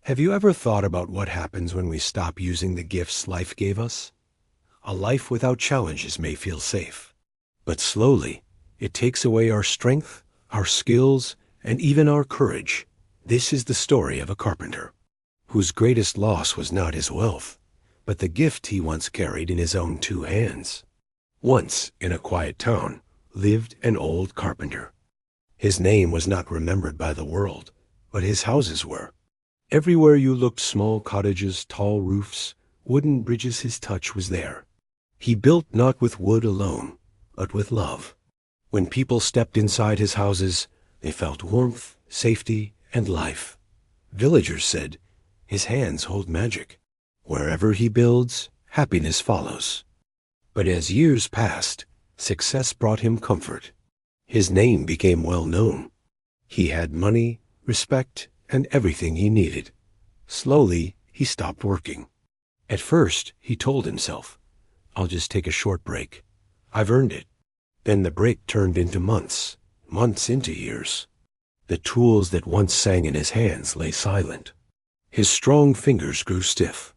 Have you ever thought about what happens when we stop using the gifts life gave us? A life without challenges may feel safe, but slowly it takes away our strength, our skills, and even our courage. This is the story of a carpenter, whose greatest loss was not his wealth, but the gift he once carried in his own two hands. Once, in a quiet town, lived an old carpenter. His name was not remembered by the world, but his houses were. Everywhere you looked, small cottages, tall roofs, wooden bridges, his touch was there. He built not with wood alone, but with love. When people stepped inside his houses, they felt warmth, safety, and life. Villagers said, "His hands hold magic. Wherever he builds, happiness follows." But as years passed, success brought him comfort. His name became well known. He had money, respect, and everything he needed. Slowly, he stopped working. At first, he told himself, "I'll just take a short break. I've earned it." Then the break turned into months, months into years. The tools that once sang in his hands lay silent. His strong fingers grew stiff.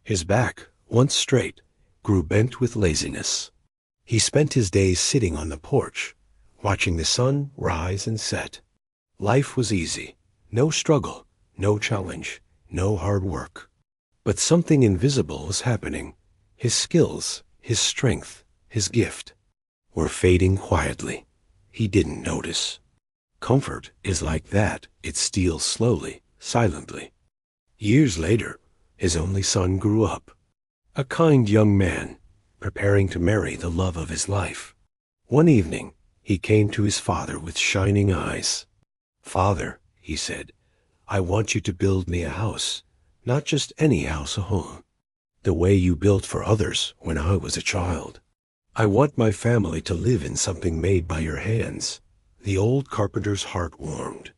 His back, once straight, grew bent with laziness. He spent his days sitting on the porch, watching the sun rise and set. Life was easy. No struggle, no challenge, no hard work. But something invisible was happening. His skills, his strength, his gift were fading quietly. He didn't notice. Comfort is like that. It steals slowly, silently. Years later, his only son grew up. A kind young man, preparing to marry the love of his life. One evening, he came to his father with shining eyes. "Father," he said, "I want you to build me a house, not just any house, a home, the way you built for others when I was a child. I want my family to live in something made by your hands." The old carpenter's heart warmed.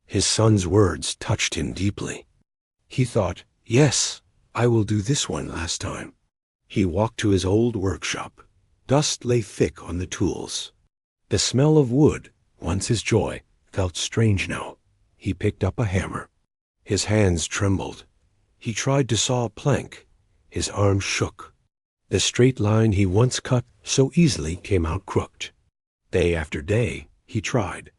His son's words touched him deeply. He thought, "Yes, I will do this one last time." He walked to his old workshop. Dust lay thick on the tools. The smell of wood, once his joy, felt strange now. He picked up a hammer. His hands trembled. He tried to saw a plank. His arms shook. The straight line he once cut so easily came out crooked. Day after day he tried,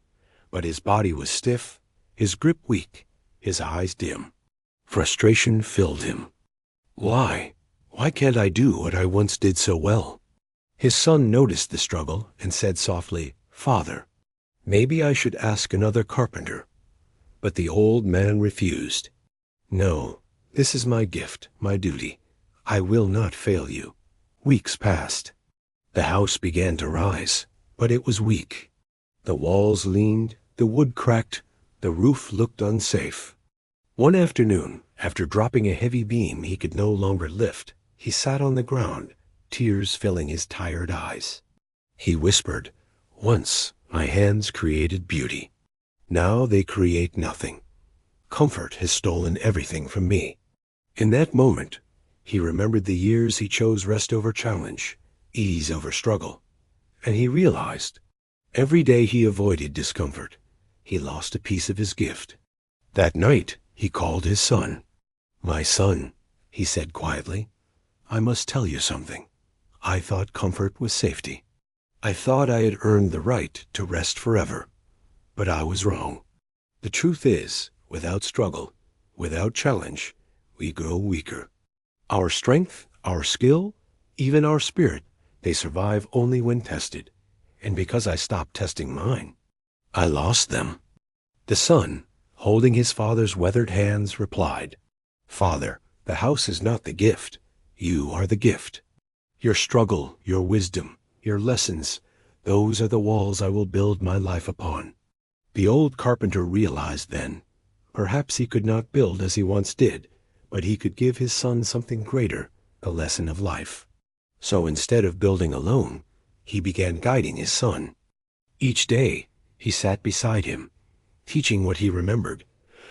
but his body was stiff, his grip weak, his eyes dim. Frustration filled him. Why can't I do what I once did so well? His son noticed the struggle and said softly, "Father, maybe I should ask another carpenter." But the old man refused. "No, this is my gift, my duty. I will not fail you." Weeks passed. The house began to rise, but it was weak. The walls leaned, the wood cracked, the roof looked unsafe. One afternoon, after dropping a heavy beam he could no longer lift, he sat on the ground, tears filling his tired eyes. He whispered, "Once my hands created beauty. Now they create nothing. Comfort has stolen everything from me." In that moment, he remembered the years he chose rest over challenge, ease over struggle, and he realized every day he avoided discomfort, he lost a piece of his gift. That night, he called his son. "My son," he said quietly, "I must tell you something. I thought comfort was safety. I thought I had earned the right to rest forever. But I was wrong. The truth is, without struggle, without challenge, we grow weaker. Our strength, our skill, even our spirit, they survive only when tested. And because I stopped testing mine, I lost them." The son, holding his father's weathered hands, replied, "Father, the house is not the gift. You are the gift. Your struggle, your wisdom, your lessons, those are the walls I will build my life upon." The old carpenter realized then, perhaps he could not build as he once did, but he could give his son something greater, the lesson of life. So instead of building alone, he began guiding his son. Each day, he sat beside him, teaching what he remembered,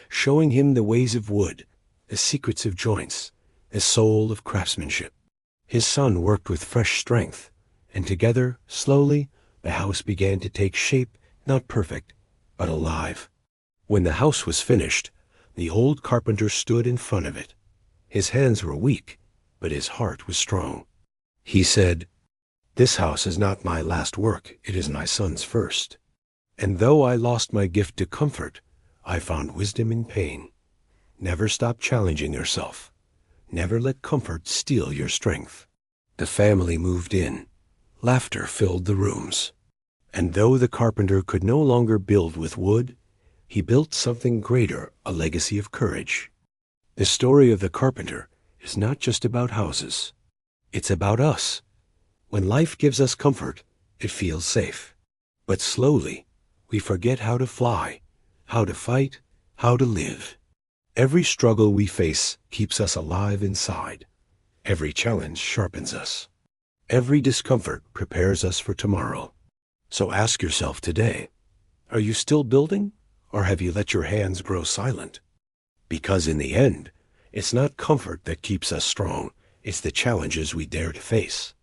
showing him the ways of wood, the secrets of joints, the soul of craftsmanship. His son worked with fresh strength, and together, slowly, the house began to take shape, not perfect, but alive. When the house was finished, The old carpenter stood in front of it. His hands were weak, but his heart was strong. He said, "This house is not my last work, it is my son's first. And though I lost my gift to comfort, I found wisdom in pain. Never stop challenging yourself. Never let comfort steal your strength." The family moved in. Laughter filled the rooms. And though the carpenter could no longer build with wood, he built something greater, a legacy of courage. The story of the carpenter is not just about houses. It's about us. When life gives us comfort, it feels safe. But slowly, we forget how to fly, how to fight, how to live. Every struggle we face keeps us alive inside. Every challenge sharpens us. Every discomfort prepares us for tomorrow. So ask yourself today, are you still building, or have you let your hands grow silent? Because in the end, it's not comfort that keeps us strong, it's the challenges we dare to face.